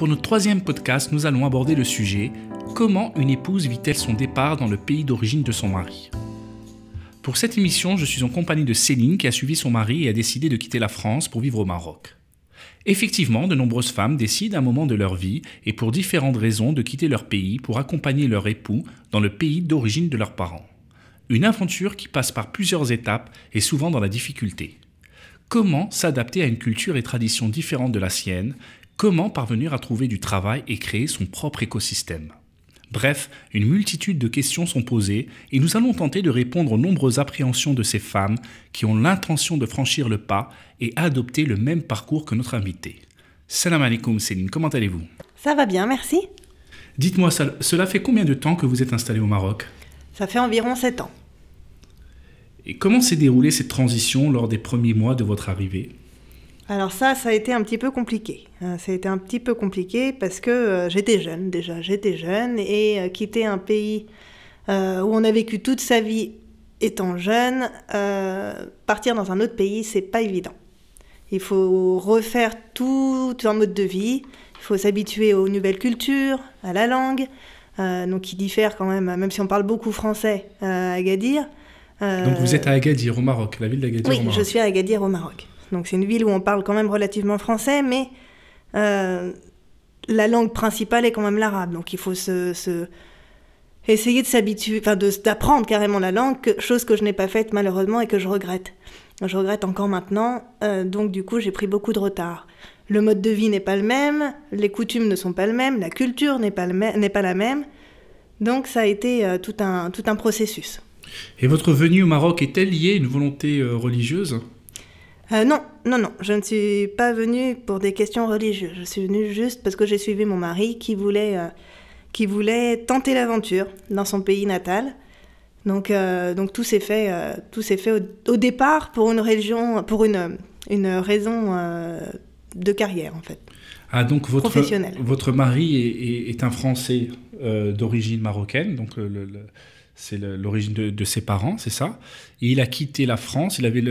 pour notre troisième podcast, nous allons aborder le sujet « Comment une épouse vit-elle son départ dans le pays d'origine de son mari ?» Pour cette émission, je suis en compagnie de Céline qui a suivi son mari et a décidé de quitter la France pour vivre au Maroc. Effectivement, de nombreuses femmes décident à un moment de leur vie et pour différentes raisons de quitter leur pays pour accompagner leur époux dans le pays d'origine de leurs parents. Une aventure qui passe par plusieurs étapes et souvent dans la difficulté. Comment s'adapter à une culture et tradition différente de la sienne? Comment parvenir à trouver du travail et créer son propre écosystème? Bref, une multitude de questions sont posées et nous allons tenter de répondre aux nombreuses appréhensions de ces femmes qui ont l'intention de franchir le pas et adopter le même parcours que notre invitée. Salam alaikum Céline, comment allez-vous? Ça va bien, merci. Dites-moi, cela fait combien de temps que vous êtes installée au Maroc? Ça fait environ 7 ans. Et comment s'est déroulée cette transition lors des premiers mois de votre arrivée? Alors ça a été un petit peu compliqué. Ça a été un petit peu compliqué parce que j'étais jeune et quitter un pays où on a vécu toute sa vie étant jeune, partir dans un autre pays, c'est pas évident. Il faut refaire tout un mode de vie, il faut s'habituer aux nouvelles cultures, à la langue, donc qui diffère quand même si on parle beaucoup français à Agadir. Donc vous êtes à Agadir au Maroc, la ville d'Agadir au Maroc. Oui, je suis à Agadir au Maroc. Donc c'est une ville où on parle quand même relativement français, mais la langue principale est quand même l'arabe. Donc il faut essayer de s'habituer, d'apprendre carrément la langue, chose que je n'ai pas faite malheureusement et que je regrette. Je regrette encore maintenant, donc du coup j'ai pris beaucoup de retard. Le mode de vie n'est pas le même, les coutumes ne sont pas les mêmes, la culture n'est pas la même. Donc ça a été tout un processus. Et votre venue au Maroc est-elle liée à une volonté religieuse ? Non, je ne suis pas venue pour des questions religieuses. Je suis venue juste parce que j'ai suivi mon mari qui voulait tenter l'aventure dans son pays natal. Donc tout s'est fait au départ pour une raison de carrière en fait. Ah donc votre mari est un Français d'origine marocaine, donc c'est l'origine de ses parents, c'est ça. Et il a quitté la France, il avait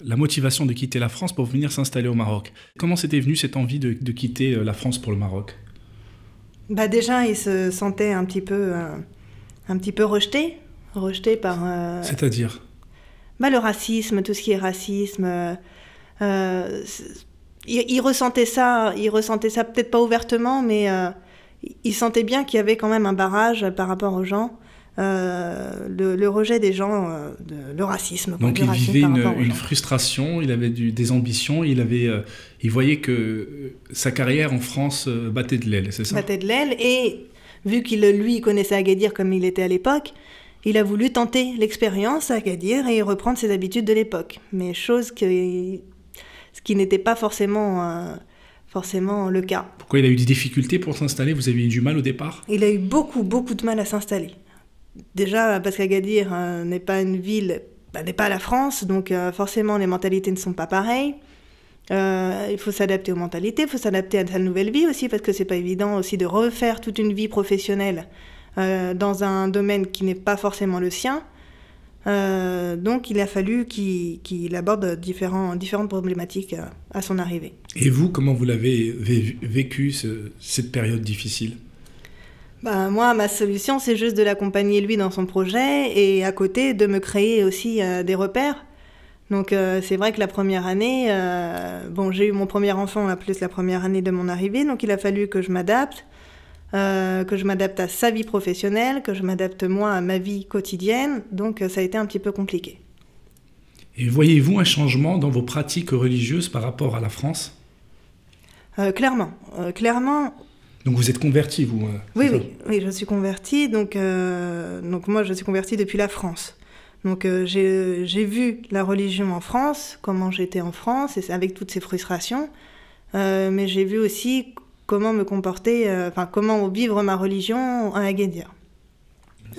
la motivation de quitter la France pour venir s'installer au Maroc. Comment c'était venu cette envie de quitter la France pour le Maroc? Déjà, il se sentait un petit peu rejeté par... C'est-à-dire le racisme, tout ce qui est racisme. Il ressentait ça peut-être pas ouvertement, mais il sentait bien qu'il y avait quand même un barrage par rapport aux gens. Le rejet des gens, le racisme. Donc il vivait une frustration, il avait des ambitions, il voyait que sa carrière en France battait de l'aile, c'est ça? Battait de l'aile, et vu qu'il connaissait Agadir comme il était à l'époque, il a voulu tenter l'expérience à Agadir et reprendre ses habitudes de l'époque. Mais ce qui n'était pas forcément le cas. Pourquoi il a eu des difficultés pour s'installer? Vous avez eu du mal au départ? Il a eu beaucoup de mal à s'installer. Déjà parce qu'Agadir n'est pas une ville, n'est pas la France, donc forcément les mentalités ne sont pas pareilles. Il faut s'adapter aux mentalités, il faut s'adapter à sa nouvelle vie aussi, parce que c'est pas évident aussi de refaire toute une vie professionnelle dans un domaine qui n'est pas forcément le sien. Donc il a fallu qu'il aborde différentes problématiques à son arrivée. Et vous, comment vous l'avez vécu cette période difficile? Moi, ma solution, c'est juste de l'accompagner lui dans son projet et à côté de me créer aussi des repères. Donc c'est vrai que la première année, j'ai eu mon premier enfant plus la première année de mon arrivée, donc il a fallu que je m'adapte à sa vie professionnelle, que je m'adapte moi à ma vie quotidienne, donc ça a été un petit peu compliqué. Et voyez-vous un changement dans vos pratiques religieuses par rapport à la France? Clairement. Donc vous êtes convertie, vous? Oui, je suis convertie. Donc moi, je suis convertie depuis la France. Donc j'ai vu la religion en France, comment j'étais en France, et avec toutes ces frustrations. Mais j'ai vu aussi comment me comporter, comment vivre ma religion à Agadir.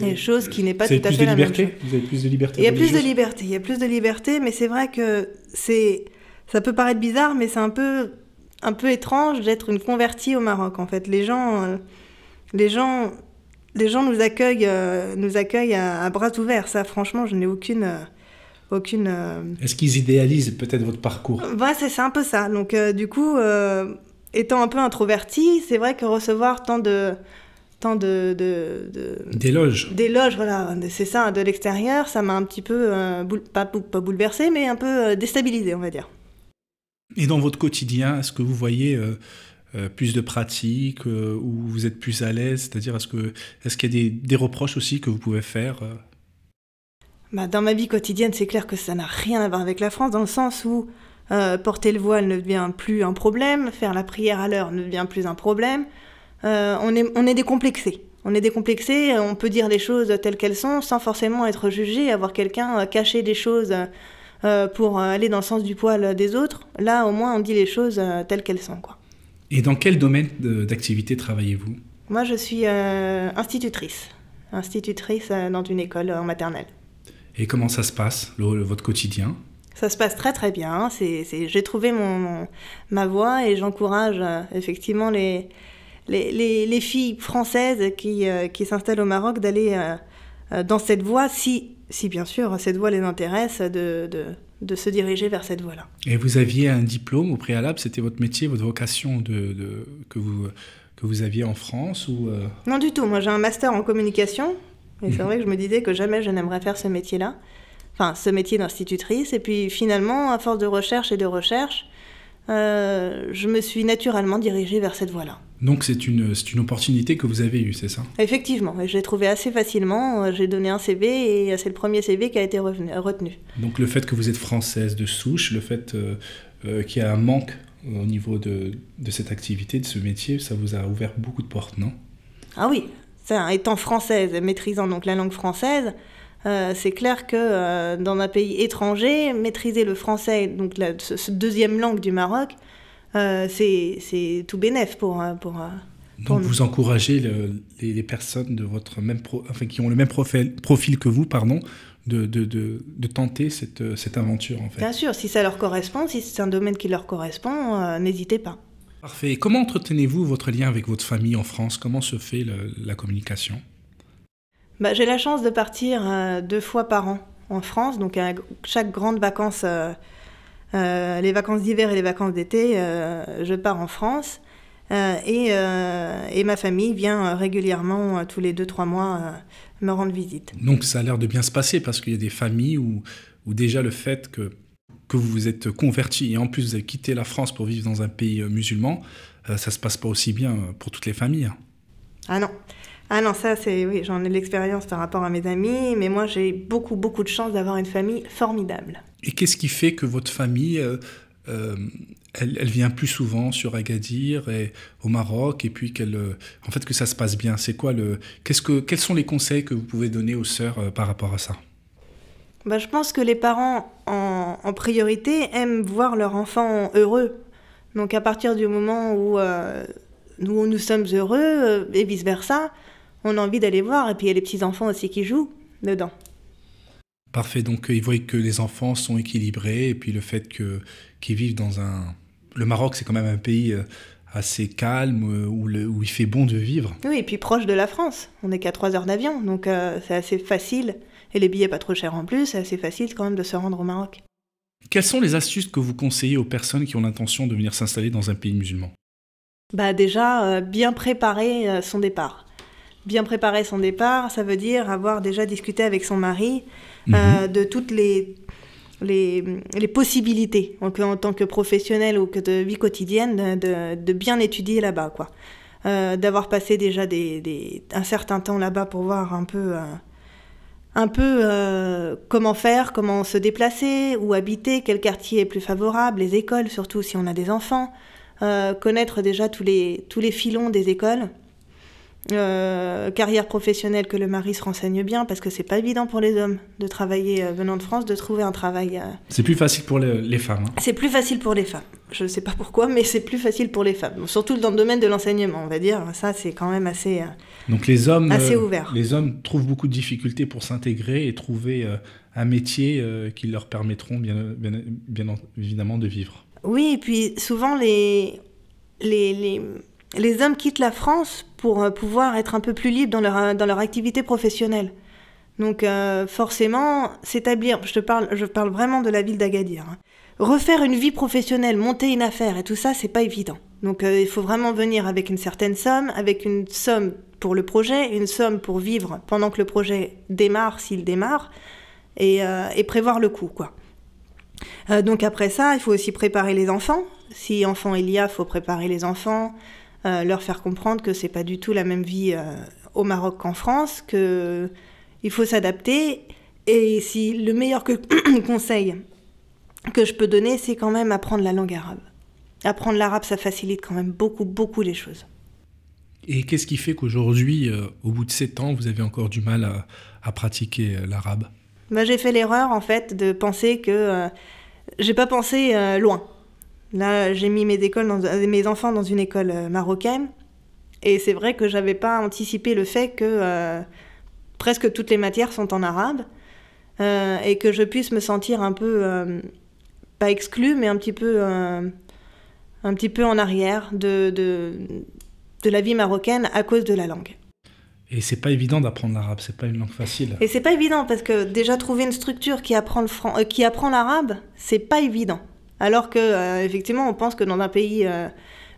Et chose qui n'est pas tout à fait la même chose. Vous avez plus de liberté? Il y a plus de liberté, mais c'est vrai que ça peut paraître bizarre, mais c'est un peu étrange d'être une convertie au Maroc, en fait. Les gens nous accueillent à bras ouverts. Ça, franchement, je n'ai aucune... Est-ce qu'ils idéalisent peut-être votre parcours? C'est un peu ça. Donc, du coup... étant un peu introvertie, c'est vrai que recevoir tant d'éloges. D'éloges, voilà, c'est ça, de l'extérieur, ça m'a un petit peu, pas bouleversée, mais un peu déstabilisée, on va dire. Et dans votre quotidien, est-ce que vous voyez plus de pratiques, où vous êtes plus à l'aise? C'est-à-dire, est-ce qu'il y a des reproches aussi que vous pouvez faire Dans ma vie quotidienne, c'est clair que ça n'a rien à voir avec la France, dans le sens où porter le voile ne devient plus un problème, faire la prière à l'heure ne devient plus un problème. On est décomplexé. On est décomplexé, on peut dire les choses telles qu'elles sont sans forcément être jugé, avoir quelqu'un cacher des choses pour aller dans le sens du poil des autres. Là, au moins, on dit les choses telles qu'elles sont, quoi. Et dans quel domaine d'activité travaillez-vous? Moi, je suis institutrice dans une école en maternelle. Et comment ça se passe, votre quotidien? Ça se passe très très bien. J'ai trouvé ma voie et j'encourage effectivement les filles françaises qui s'installent au Maroc d'aller dans cette voie, si bien sûr cette voie les intéresse, de se diriger vers cette voie-là. Et vous aviez un diplôme au préalable, c'était votre métier, votre vocation que vous aviez en France ou Non du tout, moi j'ai un master en communication, et c'est vrai que je me disais que jamais je n'aimerais faire ce métier-là, enfin ce métier d'institutrice, et puis finalement, à force de recherche, je me suis naturellement dirigée vers cette voie-là. Donc c'est une opportunité que vous avez eue, c'est ça? Effectivement, et je l'ai trouvée assez facilement. J'ai donné un CV et c'est le premier CV qui a été retenu. Donc le fait que vous êtes française de souche, le fait qu'il y a un manque au niveau de cette activité, de ce métier, ça vous a ouvert beaucoup de portes, non? Ah oui, ça, étant française, maîtrisant donc la langue française, c'est clair que dans un pays étranger, maîtriser le français, donc cette deuxième langue du Maroc, c'est tout bénef pour donc vous encouragez les personnes de votre même qui ont le même profil que vous, de tenter cette aventure en fait. Bien sûr, si ça leur correspond, si c'est un domaine qui leur correspond, n'hésitez pas. Parfait. Et comment entretenez-vous votre lien avec votre famille en France? Comment se fait la communication? J'ai la chance de partir 2 fois par an en France, donc à chaque grande vacances, les vacances d'hiver et les vacances d'été, je pars en France et ma famille vient régulièrement, tous les 2-3 mois, me rendre visite. Donc ça a l'air de bien se passer parce qu'il y a des familles où déjà le fait que vous vous êtes converti et en plus vous avez quitté la France pour vivre dans un pays musulman, ça se passe pas aussi bien pour toutes les familles. Ah non, ça oui, j'en ai de l'expérience par rapport à mes amis, mais moi j'ai beaucoup de chance d'avoir une famille formidable. Et qu'est-ce qui fait que votre famille, elle vient plus souvent sur Agadir et au Maroc, et puis en fait que ça se passe bien? C'est quoi quels sont les conseils que vous pouvez donner aux sœurs par rapport à ça? Je pense que les parents en priorité aiment voir leur enfant heureux. Donc à partir du moment où nous sommes heureux et vice versa, on a envie d'aller voir, et puis il y a les petits-enfants aussi qui jouent dedans. Parfait, donc ils voient que les enfants sont équilibrés, et puis le fait qu'ils vivent dans Le Maroc, c'est quand même un pays assez calme, où il fait bon de vivre. Oui, et puis proche de la France, on n'est qu'à 3 heures d'avion, donc c'est assez facile, et les billets pas trop chers en plus, c'est assez facile quand même de se rendre au Maroc. Quelles sont les astuces que vous conseillez aux personnes qui ont l'intention de venir s'installer dans un pays musulman? Déjà, bien préparer son départ. Bien préparer son départ, ça veut dire avoir déjà discuté avec son mari de toutes les possibilités en tant que professionnel ou que de vie quotidienne de bien étudier là-bas, quoi. D'avoir passé déjà un certain temps là-bas pour voir un peu comment faire, comment se déplacer, où habiter, quel quartier est plus favorable, les écoles, surtout si on a des enfants, connaître déjà tous les filons des écoles. Carrière professionnelle, que le mari se renseigne bien, parce que c'est pas évident pour les hommes de travailler venant de France, de trouver un travail. C'est plus facile pour les femmes. C'est plus facile pour les femmes. Je ne sais pas pourquoi, mais c'est plus facile pour les femmes. Surtout dans le domaine de l'enseignement, on va dire. Ça, c'est quand même assez. Donc les hommes, assez ouvert. Les hommes trouvent beaucoup de difficultés pour s'intégrer et trouver un métier qui leur permettront bien évidemment de vivre. Oui, et puis souvent les hommes quittent la France pour pouvoir être un peu plus libres dans leur activité professionnelle. Donc forcément, s'établir, je parle vraiment de la ville d'Agadir. Refaire une vie professionnelle, monter une affaire et tout ça, c'est pas évident. Donc il faut vraiment venir avec une certaine somme, avec une somme pour le projet, une somme pour vivre pendant que le projet démarre, s'il démarre, et prévoir le coût, quoi. Donc après ça, il faut aussi préparer les enfants. Si enfant il y a, il faut préparer les enfants, leur faire comprendre que c'est pas du tout la même vie au Maroc qu'en France, qu'il faut s'adapter. Et si le meilleur conseil que je peux donner, c'est quand même apprendre la langue arabe. Apprendre l'arabe, ça facilite quand même beaucoup les choses. Et qu'est-ce qui fait qu'aujourd'hui, au bout de 7 ans, vous avez encore du mal à pratiquer l'arabe ? J'ai fait l'erreur, en fait, de penser que... j'ai pas pensé loin. Là, j'ai mis mes enfants dans une école marocaine. Et c'est vrai que j'avais pas anticipé le fait que presque toutes les matières sont en arabe. Et que je puisse me sentir un peu... pas exclue, mais un petit peu en arrière de la vie marocaine à cause de la langue. Et c'est pas évident d'apprendre l'arabe, c'est pas une langue facile. Et c'est pas évident parce que déjà trouver une structure qui apprend l'arabe, c'est pas évident. Alors que effectivement, on pense que dans un pays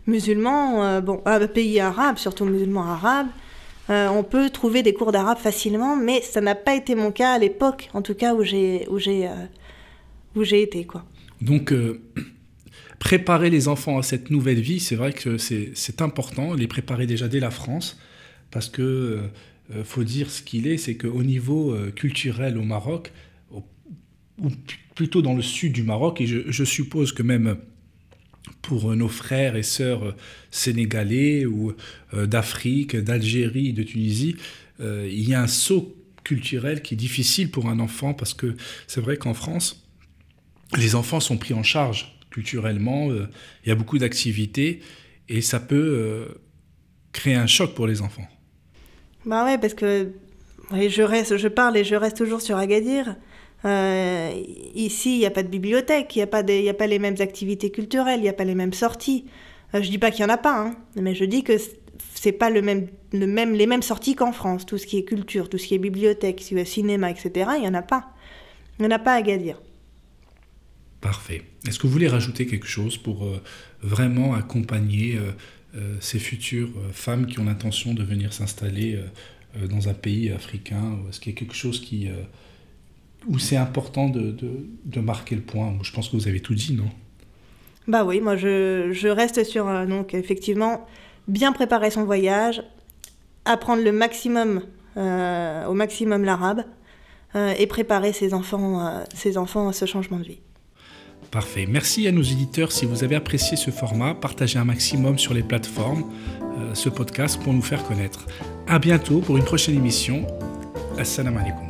musulman, un pays arabe, surtout musulman arabe, on peut trouver des cours d'arabe facilement, mais ça n'a pas été mon cas à l'époque, en tout cas où j'ai été, quoi. Donc préparer les enfants à cette nouvelle vie, c'est vrai que c'est important, les préparer déjà dès la France. Parce que faut dire ce qu'il est, c'est qu'au niveau culturel au Maroc, ou plutôt dans le sud du Maroc, et je suppose que même pour nos frères et sœurs sénégalais ou d'Afrique, d'Algérie, de Tunisie, il y a un saut culturel qui est difficile pour un enfant, parce que c'est vrai qu'en France, les enfants sont pris en charge culturellement, il y a beaucoup d'activités, et ça peut créer un choc pour les enfants. Ouais, parce que je parle et je reste toujours sur Agadir. Ici, il n'y a pas de bibliothèque, il n'y a pas les mêmes activités culturelles, il n'y a pas les mêmes sorties. Je dis pas qu'il n'y en a pas, hein, mais je dis que c'est pas les mêmes sorties qu'en France. Tout ce qui est culture, tout ce qui est bibliothèque, cinéma, etc., il n'y en a pas. Il n'y en a pas à Agadir. Parfait. Est-ce que vous voulez rajouter quelque chose pour vraiment accompagner ces futures femmes qui ont l'intention de venir s'installer dans un pays africain? Est-ce qu'il y a quelque chose où c'est important de marquer le point? Je pense que vous avez tout dit, non? Oui, moi je reste sur, donc effectivement, bien préparer son voyage, apprendre au maximum l'arabe et préparer ses enfants à ce changement de vie. Parfait. Merci à nos éditeurs. Si vous avez apprécié ce format, partagez un maximum sur les plateformes ce podcast pour nous faire connaître. À bientôt pour une prochaine émission. Assalamu alaikum.